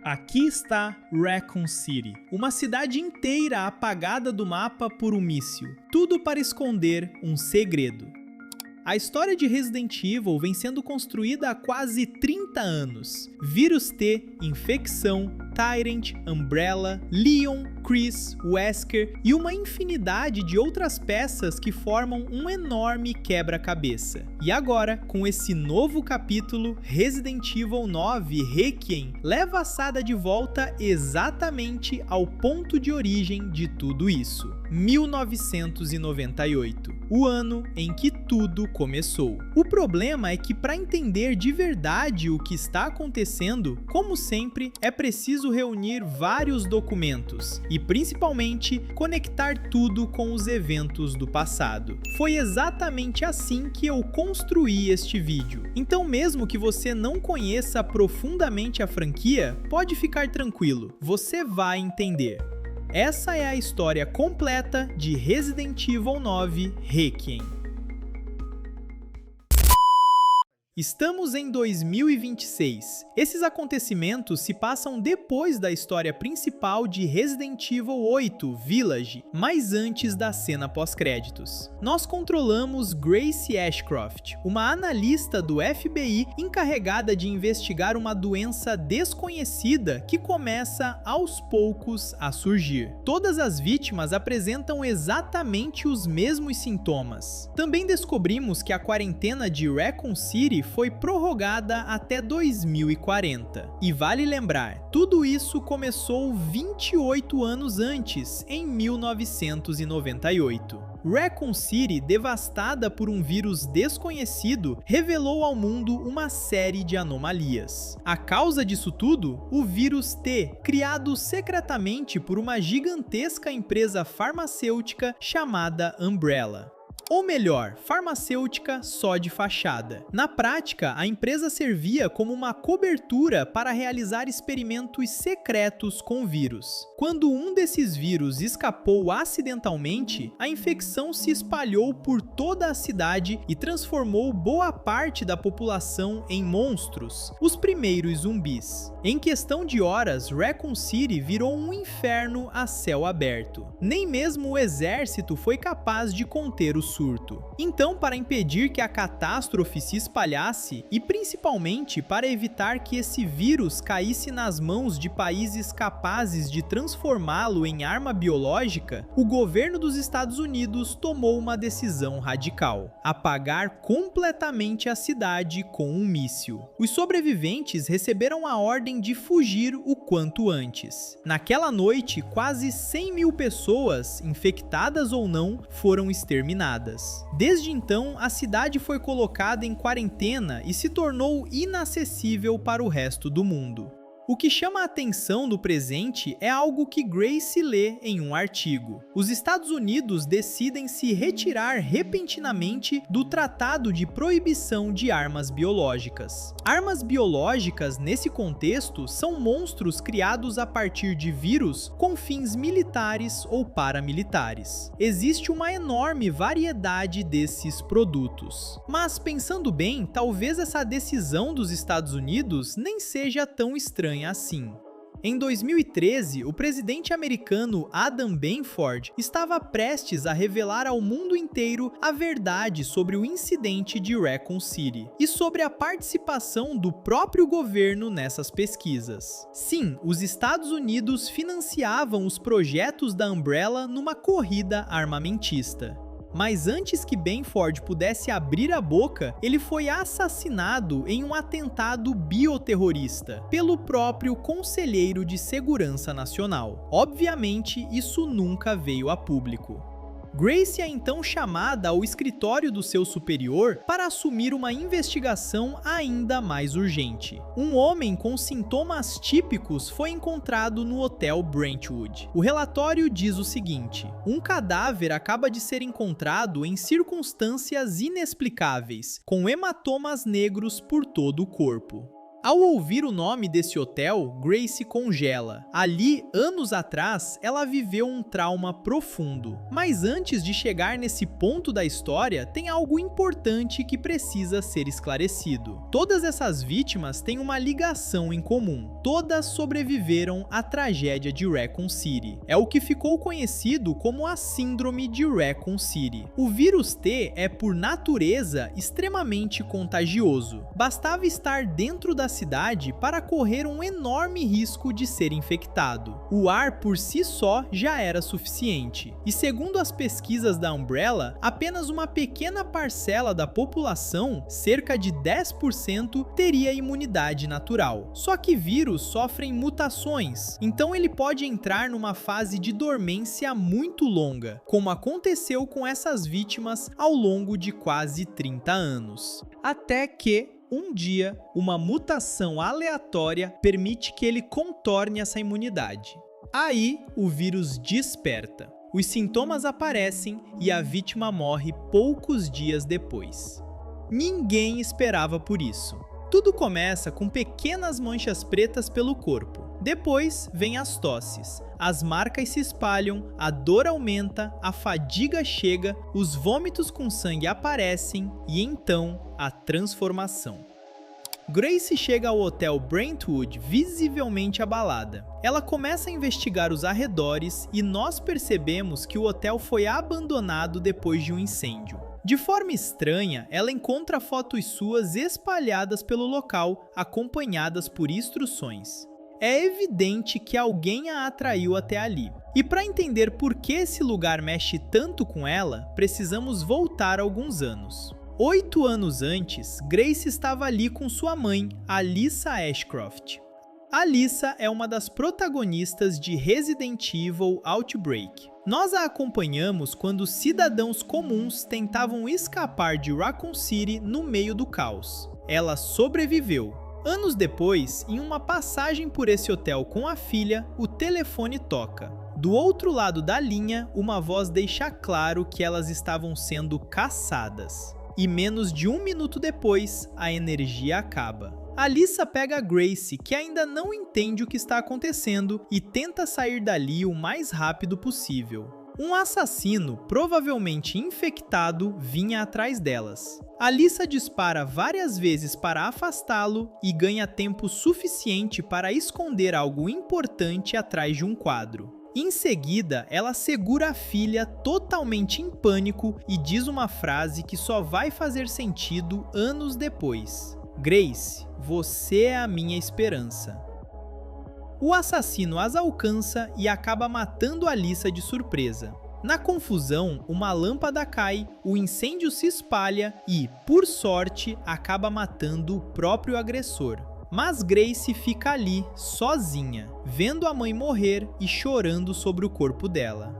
Aqui está Raccoon City, uma cidade inteira apagada do mapa por um míssil, tudo para esconder um segredo. A história de Resident Evil vem sendo construída há quase 30 anos. Vírus T, infecção, Tyrant, Umbrella, Leon, Chris, Wesker e uma infinidade de outras peças que formam um enorme quebra-cabeça. E agora, com esse novo capítulo, Resident Evil 9 Requiem leva a saga de volta exatamente ao ponto de origem de tudo isso. 1998, o ano em que tudo começou. O problema é que para entender de verdade o que está acontecendo, como sempre, é preciso reunir vários documentos e principalmente conectar tudo com os eventos do passado. Foi exatamente assim que eu construí este vídeo. Então, mesmo que você não conheça profundamente a franquia, pode ficar tranquilo, você vai entender. Essa é a história completa de Resident Evil 9 Requiem. Estamos em 2026. Esses acontecimentos se passam depois da história principal de Resident Evil 8 Village, mas antes da cena pós-créditos. Nós controlamos Grace Ashcroft, uma analista do FBI encarregada de investigar uma doença desconhecida que começa aos poucos a surgir. Todas as vítimas apresentam exatamente os mesmos sintomas. Também descobrimos que a quarentena de Raccoon City foi prorrogada até 2040. E vale lembrar, tudo isso começou 28 anos antes, em 1998. Raccoon City, devastada por um vírus desconhecido, revelou ao mundo uma série de anomalias. A causa disso tudo? O vírus T, criado secretamente por uma gigantesca empresa farmacêutica chamada Umbrella. Ou melhor, farmacêutica só de fachada. Na prática, a empresa servia como uma cobertura para realizar experimentos secretos com vírus. Quando um desses vírus escapou acidentalmente, a infecção se espalhou por toda a cidade e transformou boa parte da população em monstros, os primeiros zumbis. Em questão de horas, Raccoon City virou um inferno a céu aberto. Nem mesmo o exército foi capaz de conter o surto. Então, para impedir que a catástrofe se espalhasse e principalmente para evitar que esse vírus caísse nas mãos de países capazes de transformá-lo em arma biológica, o governo dos Estados Unidos tomou uma decisão radical: apagar completamente a cidade com um míssil. Os sobreviventes receberam a ordem de fugir o quanto antes. Naquela noite, quase 100 mil pessoas, infectadas ou não, foram exterminadas. Desde então, a cidade foi colocada em quarentena e se tornou inacessível para o resto do mundo. O que chama a atenção no presente é algo que Grace lê em um artigo. Os Estados Unidos decidem se retirar repentinamente do Tratado de Proibição de Armas Biológicas. Armas biológicas, nesse contexto, são monstros criados a partir de vírus com fins militares ou paramilitares. Existe uma enorme variedade desses produtos. Mas, pensando bem, talvez essa decisão dos Estados Unidos nem seja tão estranha assim. Em 2013, o presidente americano Adam Benford estava prestes a revelar ao mundo inteiro a verdade sobre o incidente de Raccoon City e sobre a participação do próprio governo nessas pesquisas. Sim, os Estados Unidos financiavam os projetos da Umbrella numa corrida armamentista. Mas antes que Benford pudesse abrir a boca, ele foi assassinado em um atentado bioterrorista pelo próprio Conselheiro de Segurança Nacional. Obviamente, isso nunca veio a público. Grace é então chamada ao escritório do seu superior para assumir uma investigação ainda mais urgente. Um homem com sintomas típicos foi encontrado no Hotel Brentwood. O relatório diz o seguinte: um cadáver acaba de ser encontrado em circunstâncias inexplicáveis, com hematomas negros por todo o corpo. Ao ouvir o nome desse hotel, Grace congela. Ali, anos atrás, ela viveu um trauma profundo. Mas antes de chegar nesse ponto da história, tem algo importante que precisa ser esclarecido. Todas essas vítimas têm uma ligação em comum. Todas sobreviveram à tragédia de Raccoon City. É o que ficou conhecido como a Síndrome de Raccoon City. O vírus T é, por natureza, extremamente contagioso. Bastava estar dentro da cidade para correr um enorme risco de ser infectado. O ar por si só já era suficiente. E segundo as pesquisas da Umbrella, apenas uma pequena parcela da população, cerca de 10%, teria imunidade natural. Só que vírus sofrem mutações, então ele pode entrar numa fase de dormência muito longa, como aconteceu com essas vítimas ao longo de quase 30 anos. Até que um dia, uma mutação aleatória permite que ele contorne essa imunidade. Aí, o vírus desperta. Os sintomas aparecem e a vítima morre poucos dias depois. Ninguém esperava por isso. Tudo começa com pequenas manchas pretas pelo corpo. Depois vem as tosses. As marcas se espalham, a dor aumenta, a fadiga chega, os vômitos com sangue aparecem e então a transformação. Grace chega ao hotel Brentwood visivelmente abalada. Ela começa a investigar os arredores e nós percebemos que o hotel foi abandonado depois de um incêndio. De forma estranha, ela encontra fotos suas espalhadas pelo local, acompanhadas por instruções. É evidente que alguém a atraiu até ali. E para entender por que esse lugar mexe tanto com ela, precisamos voltar alguns anos. 8 anos antes, Grace estava ali com sua mãe, Alyssa Ashcroft. Alyssa é uma das protagonistas de Resident Evil Outbreak. Nós a acompanhamos quando cidadãos comuns tentavam escapar de Raccoon City no meio do caos. Ela sobreviveu. Anos depois, em uma passagem por esse hotel com a filha, o telefone toca. Do outro lado da linha, uma voz deixa claro que elas estavam sendo caçadas. E menos de 1 minuto depois, a energia acaba. Alyssa pega a Grace, que ainda não entende o que está acontecendo, e tenta sair dali o mais rápido possível. Um assassino, provavelmente infectado, vinha atrás delas. Alyssa dispara várias vezes para afastá-lo e ganha tempo suficiente para esconder algo importante atrás de um quadro. Em seguida, ela segura a filha totalmente em pânico e diz uma frase que só vai fazer sentido anos depois. Grace, você é a minha esperança. O assassino as alcança e acaba matando Alyssa de surpresa. Na confusão, uma lâmpada cai, o incêndio se espalha e, por sorte, acaba matando o próprio agressor. Mas Grace fica ali, sozinha, vendo a mãe morrer e chorando sobre o corpo dela.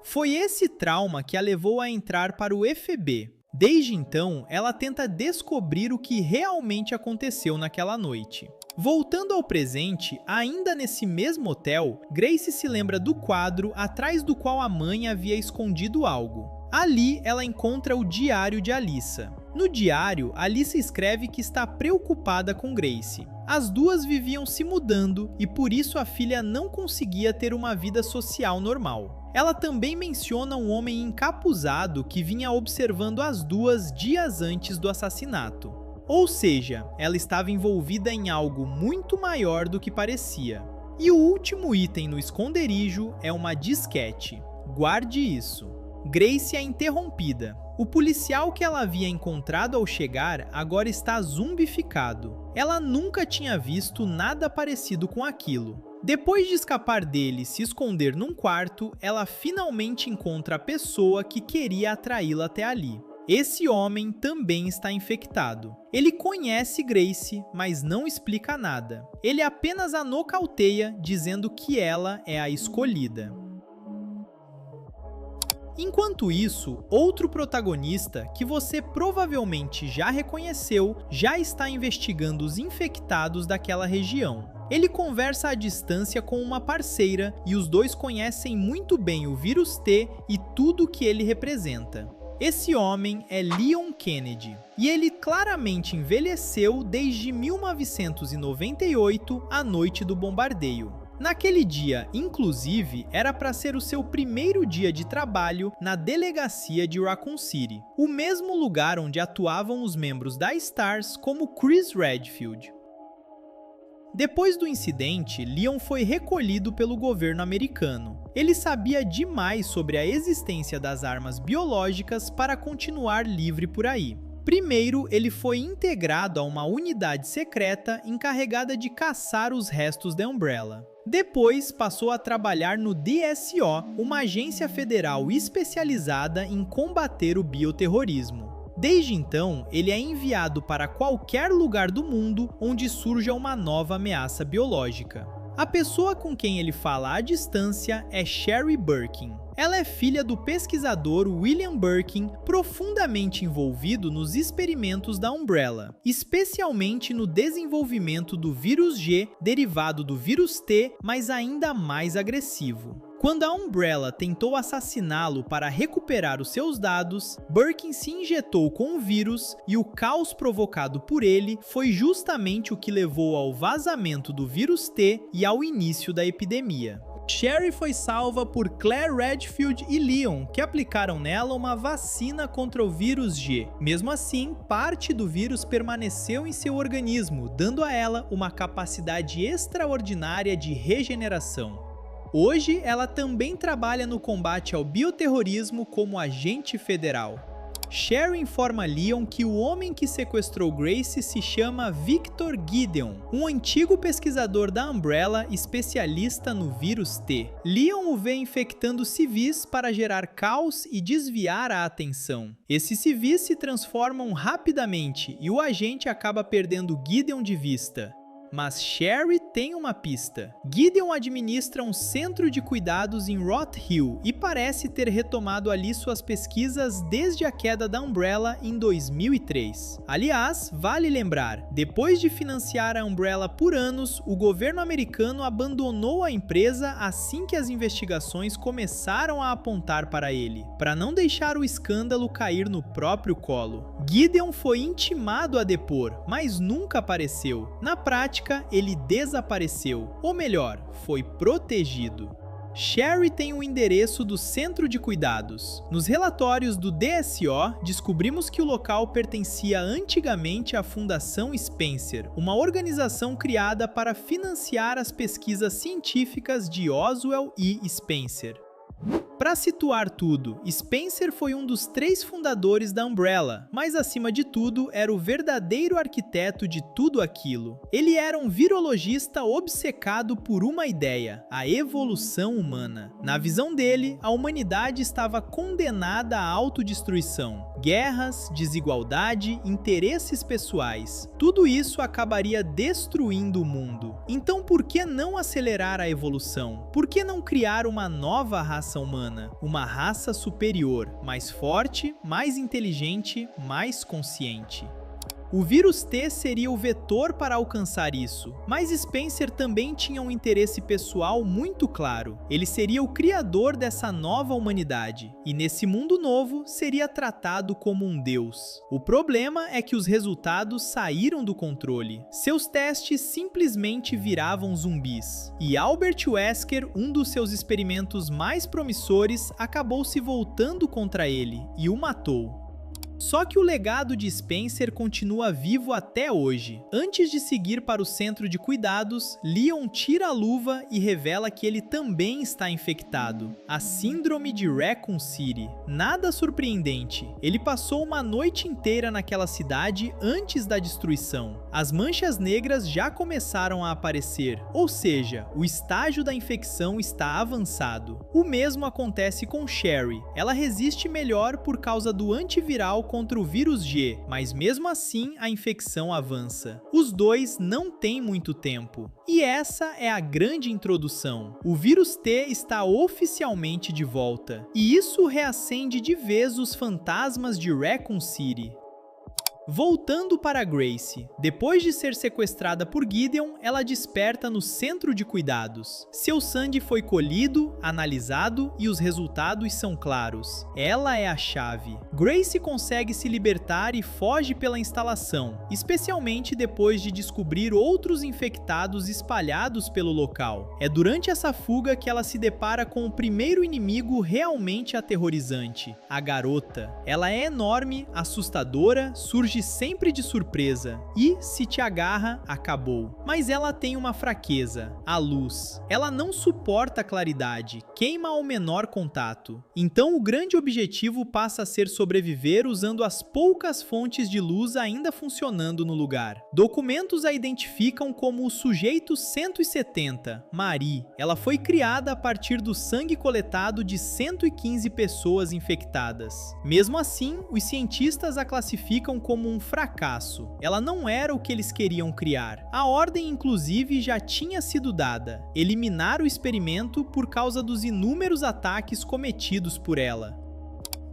Foi esse trauma que a levou a entrar para o FB. Desde então, ela tenta descobrir o que realmente aconteceu naquela noite. Voltando ao presente, ainda nesse mesmo hotel, Grace se lembra do quadro atrás do qual a mãe havia escondido algo. Ali, ela encontra o diário de Alyssa. No diário, Alyssa escreve que está preocupada com Grace. As duas viviam se mudando e por isso a filha não conseguia ter uma vida social normal. Ela também menciona um homem encapuzado que vinha observando as duas dias antes do assassinato. Ou seja, ela estava envolvida em algo muito maior do que parecia. E o último item no esconderijo é uma disquete. Guarde isso. Grace é interrompida. O policial que ela havia encontrado ao chegar agora está zumbificado. Ela nunca tinha visto nada parecido com aquilo. Depois de escapar dele e se esconder num quarto, ela finalmente encontra a pessoa que queria atraí-la até ali. Esse homem também está infectado. Ele conhece Grace, mas não explica nada. Ele apenas a nocauteia, dizendo que ela é a escolhida. Enquanto isso, outro protagonista, que você provavelmente já reconheceu, já está investigando os infectados daquela região. Ele conversa à distância com uma parceira e os dois conhecem muito bem o vírus T e tudo o que ele representa. Esse homem é Leon Kennedy, e ele claramente envelheceu desde 1998, a noite do bombardeio. Naquele dia, inclusive, era para ser o seu primeiro dia de trabalho na delegacia de Raccoon City, o mesmo lugar onde atuavam os membros da STARS como Chris Redfield. Depois do incidente, Leon foi recolhido pelo governo americano. Ele sabia demais sobre a existência das armas biológicas para continuar livre por aí. Primeiro, ele foi integrado a uma unidade secreta encarregada de caçar os restos da Umbrella. Depois, passou a trabalhar no DSO, uma agência federal especializada em combater o bioterrorismo. Desde então, ele é enviado para qualquer lugar do mundo onde surja uma nova ameaça biológica. A pessoa com quem ele fala à distância é Sherry Birkin. Ela é filha do pesquisador William Birkin, profundamente envolvido nos experimentos da Umbrella, especialmente no desenvolvimento do vírus G, derivado do vírus T, mas ainda mais agressivo. Quando a Umbrella tentou assassiná-lo para recuperar os seus dados, Birkin se injetou com o vírus e o caos provocado por ele foi justamente o que levou ao vazamento do vírus T e ao início da epidemia. Sherry foi salva por Claire Redfield e Leon, que aplicaram nela uma vacina contra o vírus G. Mesmo assim, parte do vírus permaneceu em seu organismo, dando a ela uma capacidade extraordinária de regeneração. Hoje, ela também trabalha no combate ao bioterrorismo como agente federal. Sherry informa Leon que o homem que sequestrou Grace se chama Victor Gideon, um antigo pesquisador da Umbrella especialista no vírus T. Leon o vê infectando civis para gerar caos e desviar a atenção. Esses civis se transformam rapidamente e o agente acaba perdendo Gideon de vista. Mas Sherry tem uma pista. Gideon administra um centro de cuidados em Roth Hill e parece ter retomado ali suas pesquisas desde a queda da Umbrella em 2003. Aliás, vale lembrar, depois de financiar a Umbrella por anos, o governo americano abandonou a empresa assim que as investigações começaram a apontar para ele, para não deixar o escândalo cair no próprio colo. Gideon foi intimado a depor, mas nunca apareceu. Na prática, ele desapareceu, ou melhor, foi protegido. Sherry tem o endereço do centro de cuidados. Nos relatórios do DSO, descobrimos que o local pertencia antigamente à Fundação Spencer, uma organização criada para financiar as pesquisas científicas de Oswell e Spencer. Para situar tudo, Spencer foi um dos 3 fundadores da Umbrella, mas acima de tudo era o verdadeiro arquiteto de tudo aquilo. Ele era um virologista obcecado por uma ideia, a evolução humana. Na visão dele, a humanidade estava condenada à autodestruição. Guerras, desigualdade, interesses pessoais. Tudo isso acabaria destruindo o mundo. Então por que não acelerar a evolução? Por que não criar uma nova raça humana? Uma raça superior, mais forte, mais inteligente, mais consciente. O vírus T seria o vetor para alcançar isso, mas Spencer também tinha um interesse pessoal muito claro. Ele seria o criador dessa nova humanidade, e nesse mundo novo seria tratado como um deus. O problema é que os resultados saíram do controle. Seus testes simplesmente viravam zumbis. E Albert Wesker, um dos seus experimentos mais promissores, acabou se voltando contra ele e o matou. Só que o legado de Spencer continua vivo até hoje. Antes de seguir para o centro de cuidados, Leon tira a luva e revela que ele também está infectado. A síndrome de Raccoon City. Nada surpreendente. Ele passou uma noite inteira naquela cidade antes da destruição. As manchas negras já começaram a aparecer, ou seja, o estágio da infecção está avançado. O mesmo acontece com Sherry. Ela resiste melhor por causa do antiviral contra o vírus G, mas mesmo assim a infecção avança. Os dois não têm muito tempo. E essa é a grande introdução. O vírus T está oficialmente de volta, e isso reacende de vez os fantasmas de Raccoon City. Voltando para Grace, depois de ser sequestrada por Gideon, ela desperta no centro de cuidados. Seu sangue foi colhido, analisado e os resultados são claros. Ela é a chave. Grace consegue se libertar e foge pela instalação, especialmente depois de descobrir outros infectados espalhados pelo local. É durante essa fuga que ela se depara com o primeiro inimigo realmente aterrorizante, a garota. Ela é enorme, assustadora, surge sempre de surpresa e, se te agarra, acabou. Mas ela tem uma fraqueza, a luz. Ela não suporta a claridade, queima ao menor contato. Então o grande objetivo passa a ser sobreviver usando as poucas fontes de luz ainda funcionando no lugar. Documentos a identificam como o sujeito 170, Marie. Ela foi criada a partir do sangue coletado de 115 pessoas infectadas. Mesmo assim, os cientistas a classificam como um fracasso. Ela não era o que eles queriam criar. A ordem, inclusive, já tinha sido dada: eliminar o experimento por causa dos inúmeros ataques cometidos por ela.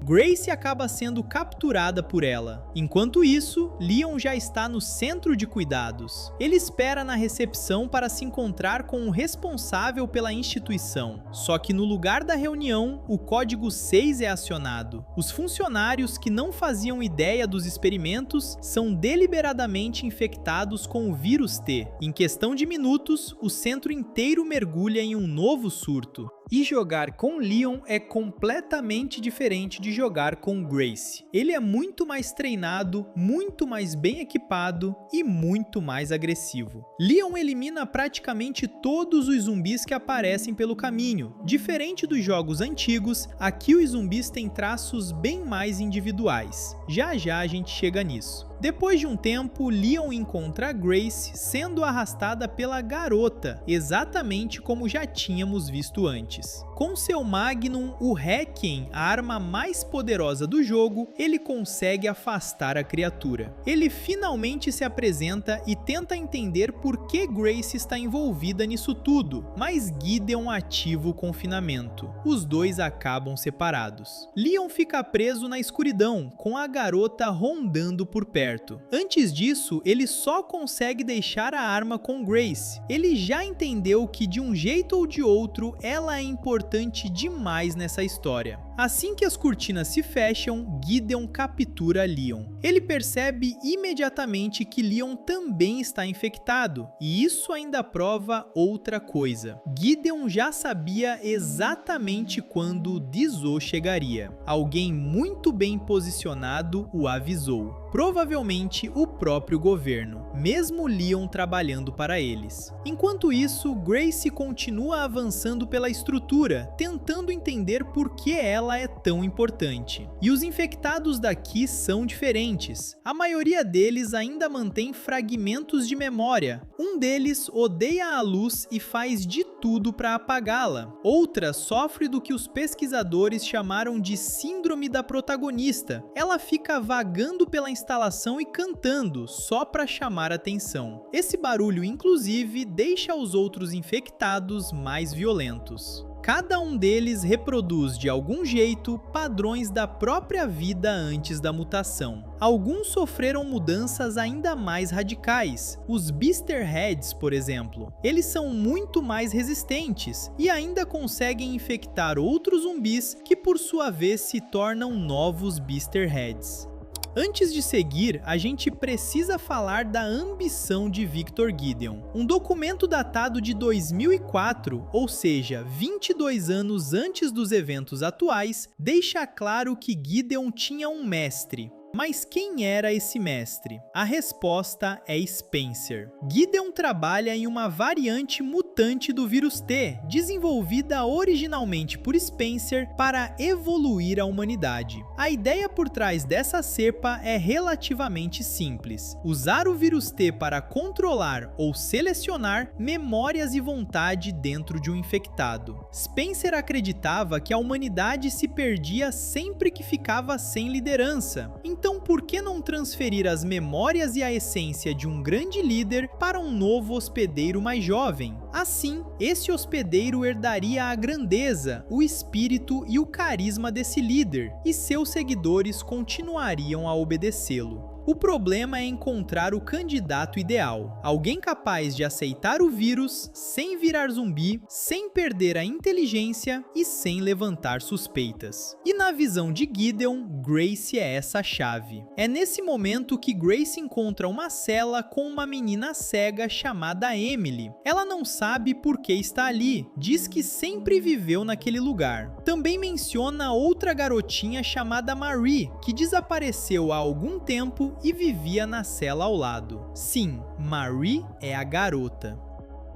Grace acaba sendo capturada por ela. Enquanto isso, Leon já está no centro de cuidados. Ele espera na recepção para se encontrar com o responsável pela instituição. Só que no lugar da reunião, o código 6 é acionado. Os funcionários que não faziam ideia dos experimentos são deliberadamente infectados com o vírus T. Em questão de minutos, o centro inteiro mergulha em um novo surto. E jogar com Leon é completamente diferente de jogar com Grace. Ele é muito mais treinado, muito mais bem equipado e muito mais agressivo. Leon elimina praticamente todos os zumbis que aparecem pelo caminho. Diferente dos jogos antigos, aqui os zumbis têm traços bem mais individuais. Já já a gente chega nisso. Depois de um tempo, Leon encontra a Grace sendo arrastada pela garota, exatamente como já tínhamos visto antes. Com seu Magnum, o Requiem, a arma mais poderosa do jogo, ele consegue afastar a criatura. Ele finalmente se apresenta e tenta entender por que Grace está envolvida nisso tudo, mas Gideon ativa o confinamento. Os dois acabam separados. Leon fica preso na escuridão, com a garota rondando por perto. Antes disso, ele só consegue deixar a arma com Grace. Ele já entendeu que de um jeito ou de outro, ela é importante demais nessa história. Assim que as cortinas se fecham, Gideon captura Leon. Ele percebe imediatamente que Leon também está infectado, e isso ainda prova outra coisa. Gideon já sabia exatamente quando Dizô chegaria. Alguém muito bem posicionado o avisou. Provavelmente o próprio governo, mesmo Leon trabalhando para eles. Enquanto isso, Grace continua avançando pela estrutura, tentando entender por que ela é tão importante. E os infectados daqui são diferentes. A maioria deles ainda mantém fragmentos de memória. Um deles odeia a luz e faz de tudo para apagá-la. Outra sofre do que os pesquisadores chamaram de síndrome da protagonista. Ela fica vagando pela instalação e cantando, só para chamar atenção. Esse barulho, inclusive, deixa os outros infectados mais violentos. Cada um deles reproduz de algum jeito padrões da própria vida antes da mutação. Alguns sofreram mudanças ainda mais radicais. Os Beaster Heads, por exemplo. Eles são muito mais resistentes e ainda conseguem infectar outros zumbis que por sua vez se tornam novos Beaster Heads. Antes de seguir, a gente precisa falar da ambição de Victor Gideon. Um documento datado de 2004, ou seja, 22 anos antes dos eventos atuais, deixa claro que Gideon tinha um mestre. Mas quem era esse mestre? A resposta é Spencer. Gideon trabalha em uma variante mutante do vírus T, desenvolvida originalmente por Spencer para evoluir a humanidade. A ideia por trás dessa cepa é relativamente simples: usar o vírus T para controlar ou selecionar memórias e vontade dentro de um infectado. Spencer acreditava que a humanidade se perdia sempre que ficava sem liderança. Então, por que não transferir as memórias e a essência de um grande líder para um novo hospedeiro mais jovem? Assim, esse hospedeiro herdaria a grandeza, o espírito e o carisma desse líder, e seus seguidores continuariam a obedecê-lo. O problema é encontrar o candidato ideal, alguém capaz de aceitar o vírus sem virar zumbi, sem perder a inteligência e sem levantar suspeitas. E na visão de Gideon, Grace é essa chave. É nesse momento que Grace encontra uma cela com uma menina cega chamada Emily. Ela não sabe por que está ali, diz que sempre viveu naquele lugar. Também menciona outra garotinha chamada Marie, que desapareceu há algum tempo e vivia na cela ao lado. Sim, Marie é a garota.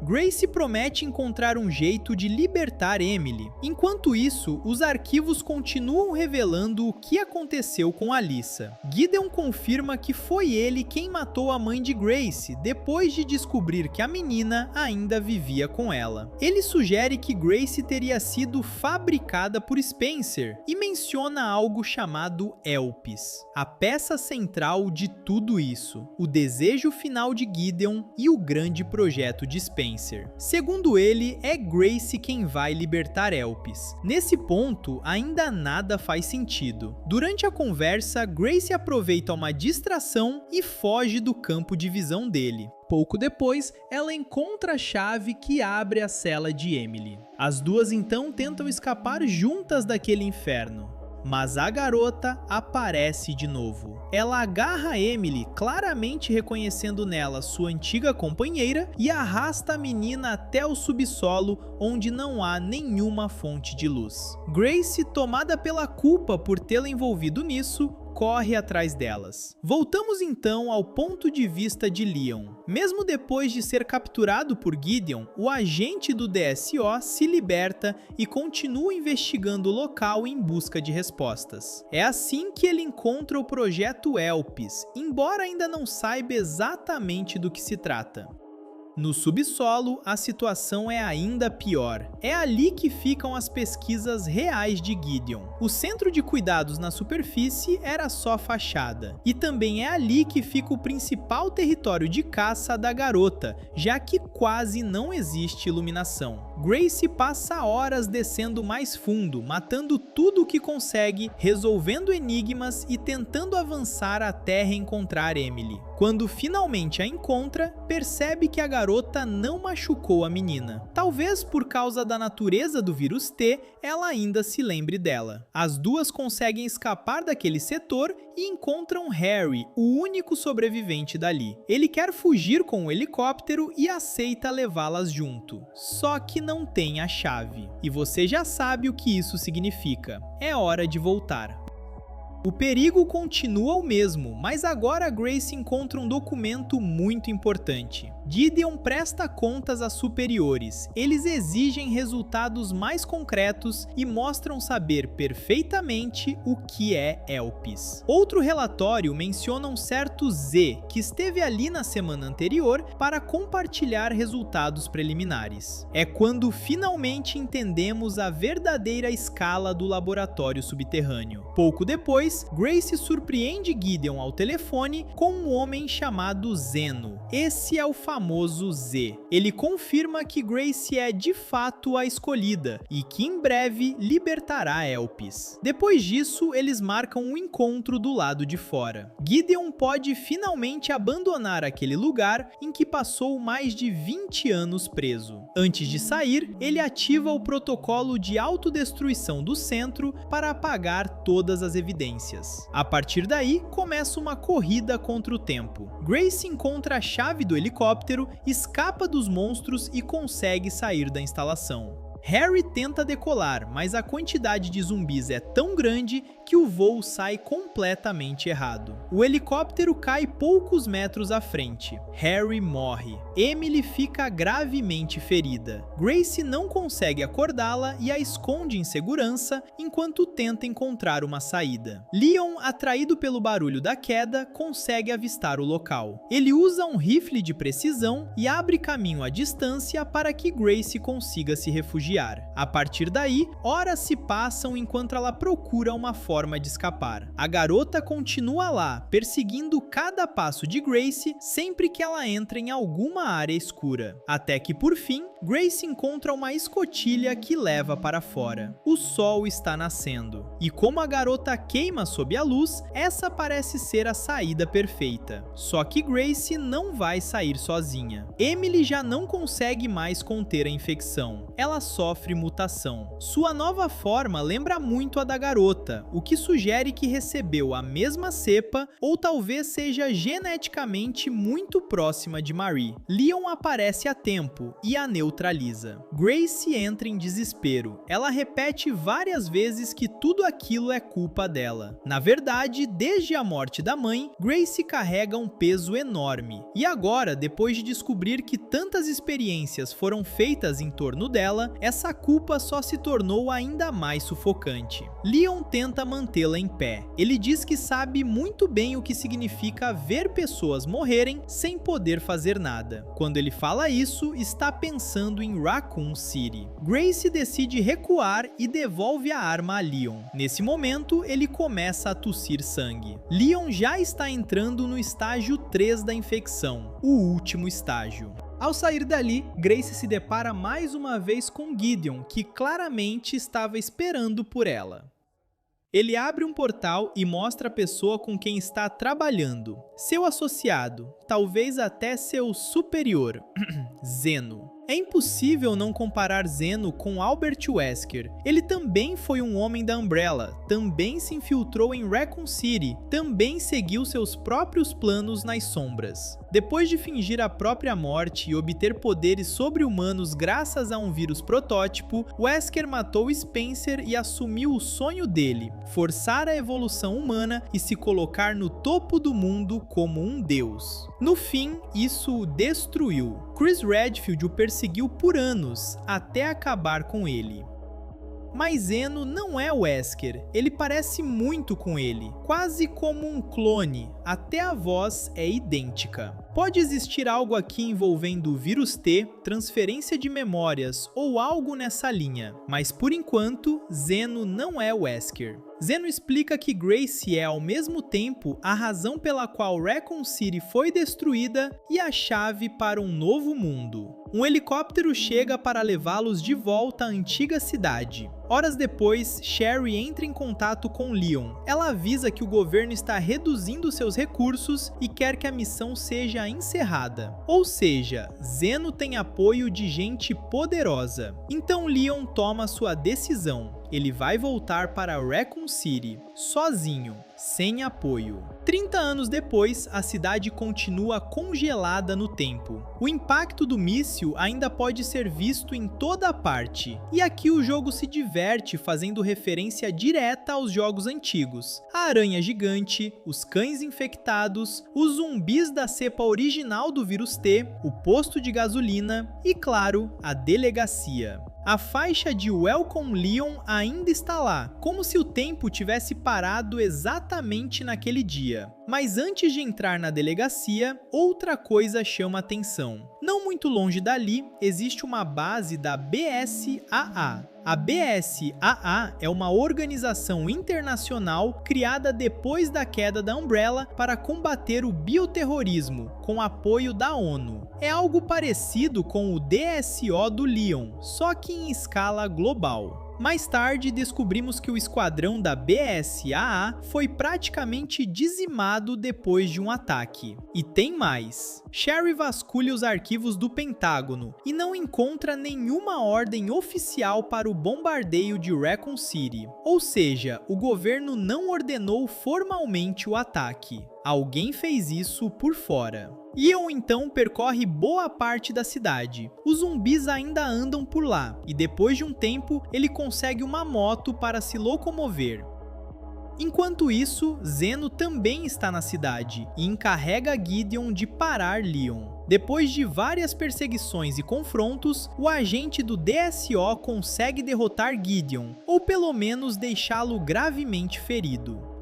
Grace promete encontrar um jeito de libertar Emily. Enquanto isso, os arquivos continuam revelando o que aconteceu com Alyssa. Gideon confirma que foi ele quem matou a mãe de Grace, depois de descobrir que a menina ainda vivia com ela. Ele sugere que Grace teria sido fabricada por Spencer e menciona algo chamado Elpis, a peça central de tudo isso, o desejo final de Gideon e o grande projeto de Spencer. Segundo ele, é Grace quem vai libertar Elpis. Nesse ponto, ainda nada faz sentido. Durante a conversa, Grace aproveita uma distração e foge do campo de visão dele. Pouco depois, ela encontra a chave que abre a cela de Emily. As duas então tentam escapar juntas daquele inferno. Mas a garota aparece de novo. Ela agarra Emily, claramente reconhecendo nela sua antiga companheira, e arrasta a menina até o subsolo, onde não há nenhuma fonte de luz. Grace, tomada pela culpa por tê-la envolvido nisso, corre atrás delas. Voltamos então ao ponto de vista de Leon. Mesmo depois de ser capturado por Gideon, o agente do DSO se liberta e continua investigando o local em busca de respostas. É assim que ele encontra o projeto Elpis, embora ainda não saiba exatamente do que se trata. No subsolo, a situação é ainda pior. É ali que ficam as pesquisas reais de Gideon. O centro de cuidados na superfície era só fachada. E também é ali que fica o principal território de caça da garota, já que quase não existe iluminação. Grace passa horas descendo mais fundo, matando tudo o que consegue, resolvendo enigmas e tentando avançar até reencontrar Emily. Quando finalmente a encontra, percebe que a garota não machucou a menina. Talvez por causa da natureza do vírus T, ela ainda se lembre dela. As duas conseguem escapar daquele setor e encontram Harry, o único sobrevivente dali. Ele quer fugir com o helicóptero e aceita levá-las junto. Só que não tem a chave. E você já sabe o que isso significa. É hora de voltar. O perigo continua o mesmo, mas agora Grace encontra um documento muito importante. Gideon presta contas a superiores. Eles exigem resultados mais concretos e mostram saber perfeitamente o que é Elpis. Outro relatório menciona um certo Z, que esteve ali na semana anterior para compartilhar resultados preliminares. É quando finalmente entendemos a verdadeira escala do laboratório subterrâneo. Pouco depois, Grace surpreende Gideon ao telefone com um homem chamado Zeno. Esse é o famoso Z. Ele confirma que Grace é de fato a escolhida e que em breve libertará Elpis. Depois disso, eles marcam um encontro do lado de fora. Gideon pode finalmente abandonar aquele lugar em que passou mais de 20 anos preso. Antes de sair, ele ativa o protocolo de autodestruição do centro para apagar todas as evidências. A partir daí, começa uma corrida contra o tempo. Grace encontra a chave do helicóptero, escapa dos monstros e consegue sair da instalação. Harry tenta decolar, mas a quantidade de zumbis é tão grande que o voo sai completamente errado. O helicóptero cai poucos metros à frente. Harry morre. Emily fica gravemente ferida. Grace não consegue acordá-la e a esconde em segurança enquanto tenta encontrar uma saída. Leon, atraído pelo barulho da queda, consegue avistar o local. Ele usa um rifle de precisão e abre caminho à distância para que Grace consiga se refugiar. A partir daí, horas se passam enquanto ela procura uma forma de escapar. A garota continua lá, perseguindo cada passo de Grace sempre que ela entra em alguma área escura. Até que, por fim, Grace encontra uma escotilha que leva para fora. O sol está nascendo, e como a garota queima sob a luz, essa parece ser a saída perfeita. Só que Grace não vai sair sozinha. Emily já não consegue mais conter a infecção. Ela sofre mutação. Sua nova forma lembra muito a da garota, o que sugere que recebeu a mesma cepa ou talvez seja geneticamente muito próxima de Marie. Leon aparece a tempo e a neutraliza. Grace entra em desespero. Ela repete várias vezes que tudo aquilo é culpa dela. Na verdade, desde a morte da mãe, Grace carrega um peso enorme. E agora, depois de descobrir que tantas experiências foram feitas em torno dela, essa culpa só se tornou ainda mais sufocante. Leon tenta mantê-la em pé. Ele diz que sabe muito bem o que significa ver pessoas morrerem sem poder fazer nada. Quando ele fala isso, está pensando em Raccoon City. Grace decide recuar e devolve a arma a Leon. Nesse momento, ele começa a tossir sangue. Leon já está entrando no estágio 3 da infecção, o último estágio. Ao sair dali, Grace se depara mais uma vez com Gideon, que claramente estava esperando por ela. Ele abre um portal e mostra a pessoa com quem está trabalhando, seu associado, talvez até seu superior, Zeno. É impossível não comparar Zeno com Albert Wesker. Ele também foi um homem da Umbrella, também se infiltrou em Raccoon City, também seguiu seus próprios planos nas sombras. Depois de fingir a própria morte e obter poderes sobre-humanos graças a um vírus protótipo, Wesker matou Spencer e assumiu o sonho dele, forçar a evolução humana e se colocar no topo do mundo como um deus. No fim, isso o destruiu. Chris Redfield o perseguiu por anos, até acabar com ele. Mas Zeno não é Wesker, ele parece muito com ele, quase como um clone, até a voz é idêntica. Pode existir algo aqui envolvendo o vírus T, transferência de memórias ou algo nessa linha, mas por enquanto, Zeno não é Wesker. Zeno explica que Grace é ao mesmo tempo a razão pela qual Raccoon City foi destruída e a chave para um novo mundo. Um helicóptero chega para levá-los de volta à antiga cidade. Horas depois, Sherry entra em contato com Leon. Ela avisa que o governo está reduzindo seus recursos e quer que a missão seja encerrada. Ou seja, Zeno tem apoio de gente poderosa. Então Leon toma sua decisão. Ele vai voltar para Raccoon City, sozinho, sem apoio. 30 anos depois, a cidade continua congelada no tempo. O impacto do míssil ainda pode ser visto em toda parte. E aqui o jogo se diverte fazendo referência direta aos jogos antigos. A aranha gigante, os cães infectados, os zumbis da cepa original do vírus T, o posto de gasolina e, claro, a delegacia. A faixa de Welcome Leon ainda está lá, como se o tempo tivesse parado exatamente naquele dia. Mas antes de entrar na delegacia, outra coisa chama atenção. Não muito longe dali, existe uma base da BSAA. A BSAA é uma organização internacional criada depois da queda da Umbrella para combater o bioterrorismo, com apoio da ONU. É algo parecido com o DSO do Leon, só que em escala global. Mais tarde, descobrimos que o esquadrão da BSAA foi praticamente dizimado depois de um ataque. E tem mais. Sherry vasculha os arquivos do Pentágono e não encontra nenhuma ordem oficial para o bombardeio de Raccoon City. Ou seja, o governo não ordenou formalmente o ataque. Alguém fez isso por fora. Leon então percorre boa parte da cidade. Os zumbis ainda andam por lá, e depois de um tempo, ele consegue uma moto para se locomover. Enquanto isso, Zeno também está na cidade, e encarrega Gideon de parar Leon. Depois de várias perseguições e confrontos, o agente do DSO consegue derrotar Gideon, ou pelo menos deixá-lo gravemente ferido.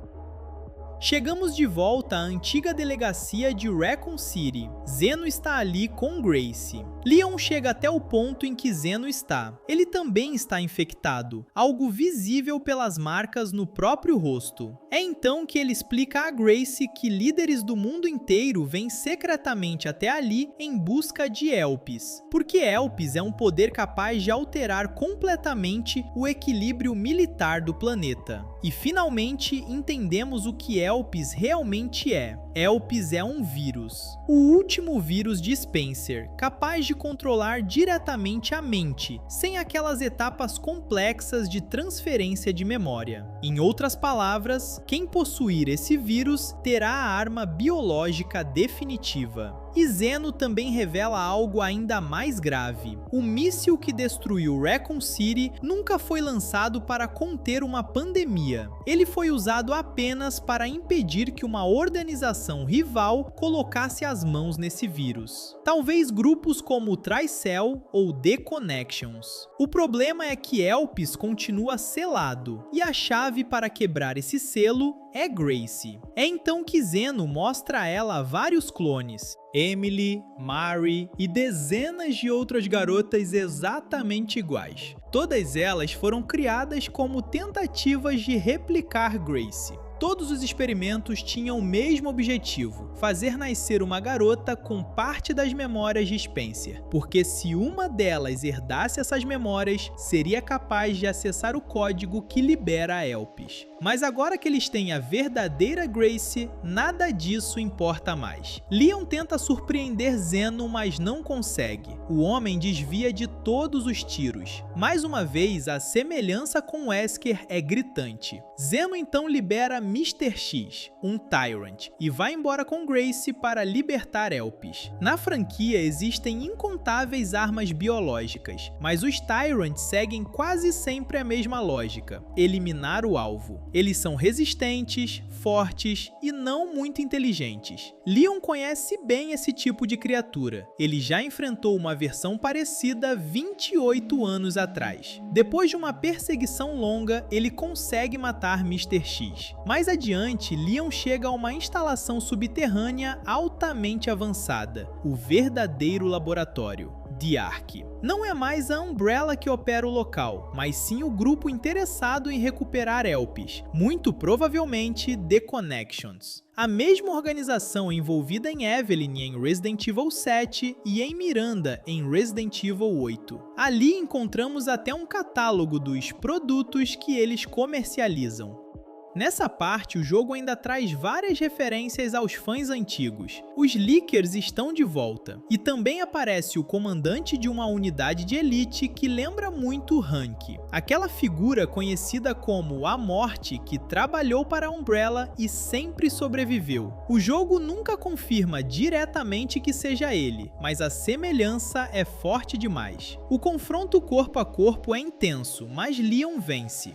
Chegamos de volta à antiga delegacia de Raccoon City. Zeno está ali com Gracie. Leon chega até o ponto em que Zeno está. Ele também está infectado, algo visível pelas marcas no próprio rosto. É então que ele explica a Gracie que líderes do mundo inteiro vêm secretamente até ali em busca de Elpis, porque Elpis é um poder capaz de alterar completamente o equilíbrio militar do planeta. E finalmente entendemos o que Elpis realmente é. Elpis é um vírus. O último vírus de Spencer, capaz de controlar diretamente a mente, sem aquelas etapas complexas de transferência de memória. Em outras palavras, quem possuir esse vírus terá a arma biológica definitiva. E Zeno também revela algo ainda mais grave. O míssil que destruiu Raccoon City nunca foi lançado para conter uma pandemia. Ele foi usado apenas para impedir que uma organização rival colocasse as mãos nesse vírus. Talvez grupos como o Tricell ou The Connections. O problema é que Elpis continua selado, e a chave para quebrar esse selo é Gracie. É então que Zeno mostra a ela vários clones. Emily, Mary e dezenas de outras garotas exatamente iguais. Todas elas foram criadas como tentativas de replicar Gracie. Todos os experimentos tinham o mesmo objetivo: fazer nascer uma garota com parte das memórias de Spencer, porque se uma delas herdasse essas memórias, seria capaz de acessar o código que libera a Elpis. Mas agora que eles têm a verdadeira Gracie, nada disso importa mais. Leon tenta surpreender Zeno, mas não consegue. O homem desvia de todos os tiros. Mais uma vez, a semelhança com Wesker é gritante. Zeno então libera Mr. X, um Tyrant, e vai embora com Gracie para libertar Elpis. Na franquia existem incontáveis armas biológicas, mas os Tyrants seguem quase sempre a mesma lógica: eliminar o alvo. Eles são resistentes, fortes e não muito inteligentes. Leon conhece bem esse tipo de criatura. Ele já enfrentou uma versão parecida 28 anos atrás. Depois de uma perseguição longa, ele consegue matar Mr. X. Mais adiante, Leon chega a uma instalação subterrânea altamente avançada, o verdadeiro laboratório, The Ark. Não é mais a Umbrella que opera o local, mas sim o grupo interessado em recuperar Elpis, muito provavelmente The Connections. A mesma organização envolvida em Evelyn em Resident Evil 7 e em Miranda em Resident Evil 8. Ali encontramos até um catálogo dos produtos que eles comercializam. Nessa parte, o jogo ainda traz várias referências aos fãs antigos. Os Lickers estão de volta, e também aparece o comandante de uma unidade de elite que lembra muito Hank, aquela figura conhecida como a Morte que trabalhou para a Umbrella e sempre sobreviveu. O jogo nunca confirma diretamente que seja ele, mas a semelhança é forte demais. O confronto corpo a corpo é intenso, mas Leon vence.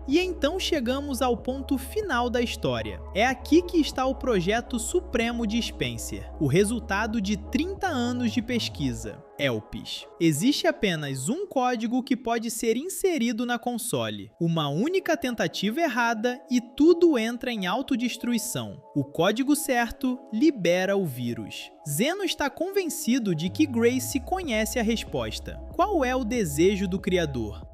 E então chegamos ao ponto final da história. É aqui que está o projeto supremo de Spencer, o resultado de 30 anos de pesquisa, Elpis. Existe apenas um código que pode ser inserido na console, uma única tentativa errada e tudo entra em autodestruição. O código certo libera o vírus. Zeno está convencido de que Gracie conhece a resposta. Qual é o desejo do criador?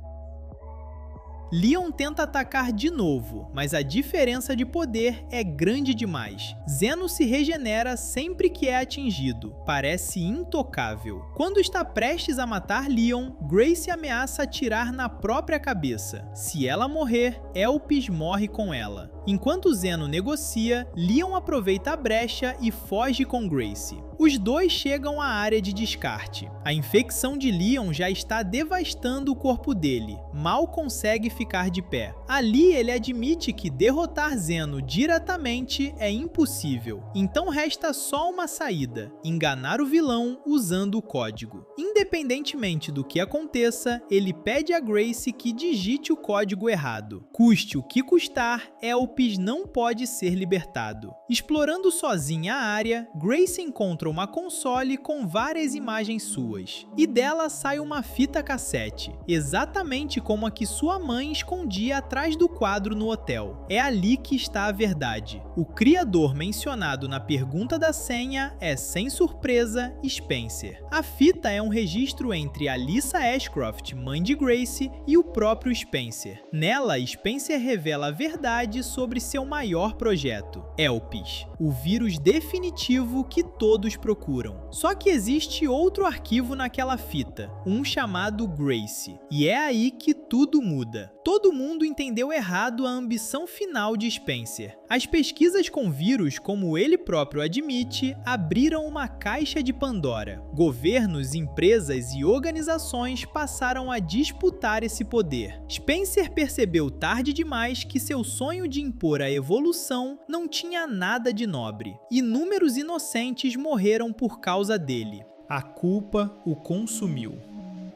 Leon tenta atacar de novo, mas a diferença de poder é grande demais. Zeno se regenera sempre que é atingido, parece intocável. Quando está prestes a matar Leon, Gracie ameaça atirar na própria cabeça. Se ela morrer, Elpis morre com ela. Enquanto Zeno negocia, Leon aproveita a brecha e foge com Gracie. Os dois chegam à área de descarte. A infecção de Leon já está devastando o corpo dele, mal consegue ficar de pé. Ali ele admite que derrotar Zeno diretamente é impossível, então resta só uma saída: enganar o vilão usando o código. Independentemente do que aconteça, ele pede a Grace que digite o código errado. Custe o que custar, Elpis não pode ser libertado. Explorando sozinha a área, Grace encontra uma console com várias imagens suas, e dela sai uma fita cassete, exatamente como a que sua mãe escondia atrás do quadro no hotel. É ali que está a verdade. O criador mencionado na pergunta da senha é, sem surpresa, Spencer. A fita é um registro entre Alyssa Ashcroft, mãe de Grace, e o próprio Spencer. Nela, Spencer revela a verdade sobre seu maior projeto, Elpis, o vírus definitivo que todos procuram. Só que existe outro arquivo naquela fita, um chamado Grace. E é aí que tudo muda. Todo mundo entendeu errado a ambição final de Spencer. As pesquisas com vírus, como ele próprio admite, abriram uma caixa de Pandora. Governos, empresas e organizações passaram a disputar esse poder. Spencer percebeu tarde demais que seu sonho de impor a evolução não tinha nada de nobre. Inúmeros inocentes morreram por causa dele. A culpa o consumiu.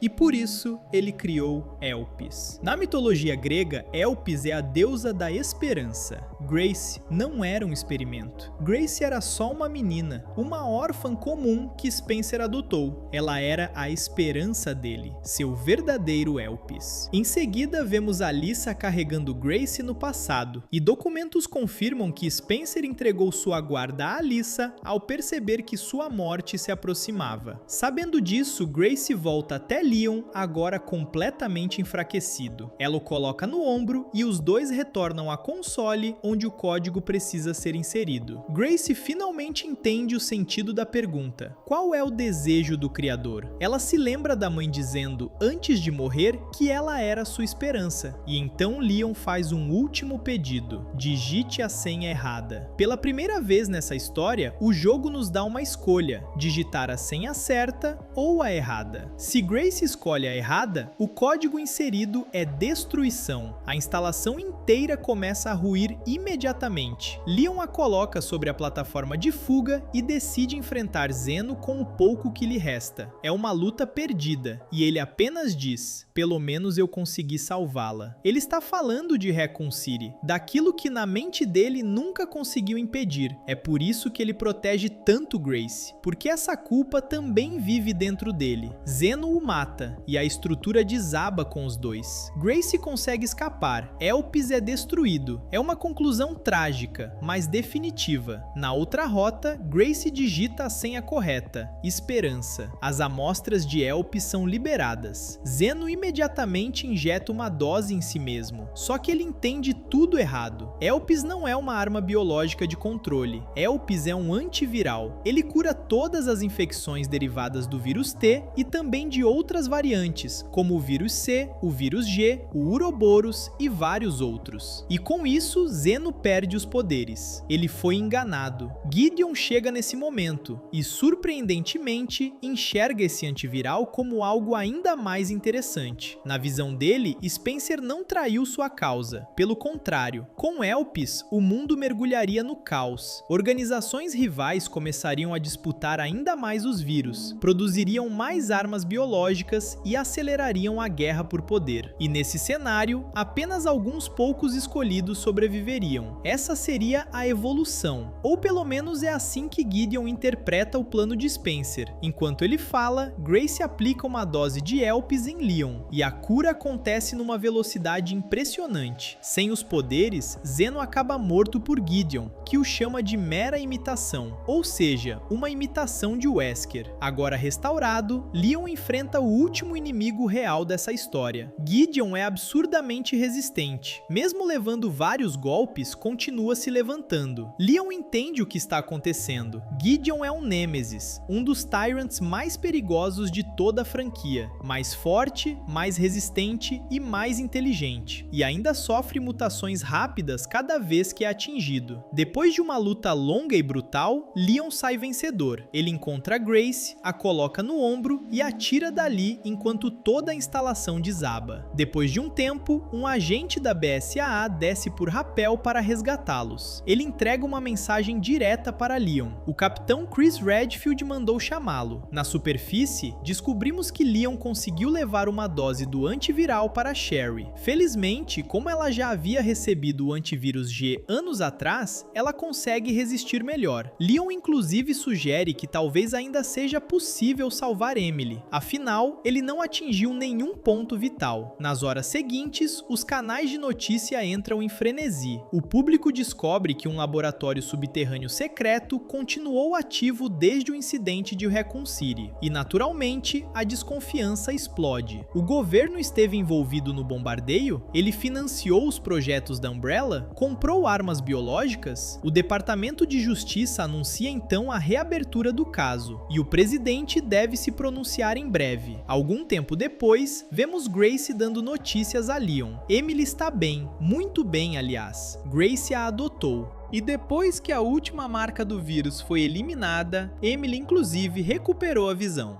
E por isso ele criou Elpis. Na mitologia grega, Elpis é a deusa da esperança. Grace não era um experimento. Grace era só uma menina, uma órfã comum que Spencer adotou. Ela era a esperança dele, seu verdadeiro Elpis. Em seguida, vemos Alyssa carregando Grace no passado, e documentos confirmam que Spencer entregou sua guarda a Alyssa ao perceber que sua morte se aproximava. Sabendo disso, Grace volta até Leon, agora completamente enfraquecido. Ela o coloca no ombro e os dois retornam à console onde o código precisa ser inserido. Grace finalmente entende o sentido da pergunta: qual é o desejo do criador? Ela se lembra da mãe dizendo, antes de morrer, que ela era sua esperança. E então Leon faz um último pedido: digite a senha errada. Pela primeira vez nessa história, o jogo nos dá uma escolha: digitar a senha certa ou a errada. Se Grace escolhe a errada, o código inserido é destruição. A instalação inteira começa a ruir imediatamente. Leon a coloca sobre a plataforma de fuga e decide enfrentar Zeno com o pouco que lhe resta. É uma luta perdida, e ele apenas diz: pelo menos eu consegui salvá-la. Ele está falando de Raccoon City, daquilo que na mente dele nunca conseguiu impedir. É por isso que ele protege tanto Grace, porque essa culpa também vive dentro dele. Zeno o mata, e a estrutura desaba com os dois. Grace consegue escapar, Elpis é destruído. É uma conclusão trágica, mas definitiva. Na outra rota, Grace digita a senha correta, esperança. As amostras de Elpis são liberadas. Zeno imediatamente injeta uma dose em si mesmo, só que ele entende tudo errado. Elpis não é uma arma biológica de controle. Elpis é um antiviral. Ele cura todas as infecções derivadas do vírus T e também de outras variantes, como o vírus C, o vírus G, o Uroboros e vários outros. E com isso, Zeno perde os poderes. Ele foi enganado. Gideon chega nesse momento e, surpreendentemente, enxerga esse antiviral como algo ainda mais interessante. Na visão dele, Spencer não traiu sua causa. Pelo contrário, com Elpis, o mundo mergulharia no caos. Organizações rivais começariam a disputar ainda mais os vírus, produziriam mais armas biológicas e acelerariam a guerra por poder. E nesse cenário, apenas alguns poucos escolhidos sobreviveriam. Essa seria a evolução, ou pelo menos é assim que Gideon interpreta o plano de Spencer. Enquanto ele fala, Grace aplica uma dose de Elpis em Leon, e a cura acontece numa velocidade impressionante. Sem os poderes, Zeno acaba morto por Gideon, que o chama de mera imitação, ou seja, uma imitação de Wesker. Agora restaurado, Leon enfrenta o último inimigo real dessa história. Gideon é absurdamente resistente. Mesmo levando vários golpes, continua se levantando. Leon entende o que está acontecendo. Gideon é um Nêmesis, um dos Tyrants mais perigosos de toda a franquia. Mais forte, mais resistente e mais inteligente. E ainda sofre mutações rápidas cada vez que é atingido. Depois de uma luta longa e brutal, Leon sai vencedor. Ele encontra Grace, a coloca no ombro e atira dali enquanto toda a instalação desaba. Depois de um tempo, um agente da BSAA desce por rapel para para resgatá-los. Ele entrega uma mensagem direta para Leon. O capitão Chris Redfield mandou chamá-lo. Na superfície, descobrimos que Leon conseguiu levar uma dose do antiviral para Sherry. Felizmente, como ela já havia recebido o antivírus G anos atrás, ela consegue resistir melhor. Leon inclusive sugere que talvez ainda seja possível salvar Emily. Afinal, ele não atingiu nenhum ponto vital. Nas horas seguintes, os canais de notícia entram em frenesi. O público descobre que um laboratório subterrâneo secreto continuou ativo desde o incidente de Raccoon City. E naturalmente, a desconfiança explode. O governo esteve envolvido no bombardeio? Ele financiou os projetos da Umbrella? Comprou armas biológicas? O Departamento de Justiça anuncia então a reabertura do caso, e o presidente deve se pronunciar em breve. Algum tempo depois, vemos Grace dando notícias a Leon. Emily está bem, muito bem, aliás. Grace a adotou. E depois que a última marca do vírus foi eliminada, Emily inclusive recuperou a visão.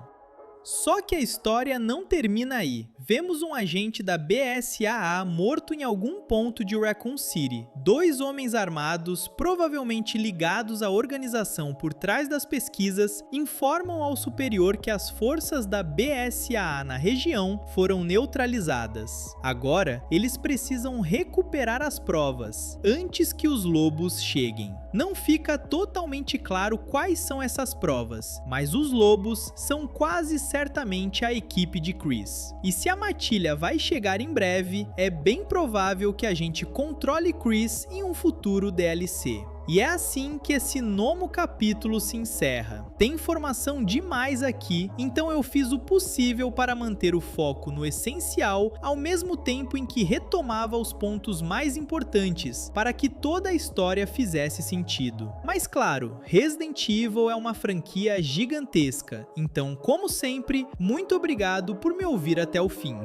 Só que a história não termina aí. Vemos um agente da BSAA morto em algum ponto de Raccoon City. 2 homens armados, provavelmente ligados à organização por trás das pesquisas, informam ao superior que as forças da BSAA na região foram neutralizadas. Agora, eles precisam recuperar as provas, antes que os lobos cheguem. Não fica totalmente claro quais são essas provas, mas os lobos são quase certamente a equipe de Chris. E se a matilha vai chegar em breve, é bem provável que a gente controle Chris em um futuro DLC. E é assim que esse 9º capítulo se encerra. Tem informação demais aqui, então eu fiz o possível para manter o foco no essencial, ao mesmo tempo em que retomava os pontos mais importantes, para que toda a história fizesse sentido. Mas claro, Resident Evil é uma franquia gigantesca, então como sempre, muito obrigado por me ouvir até o fim.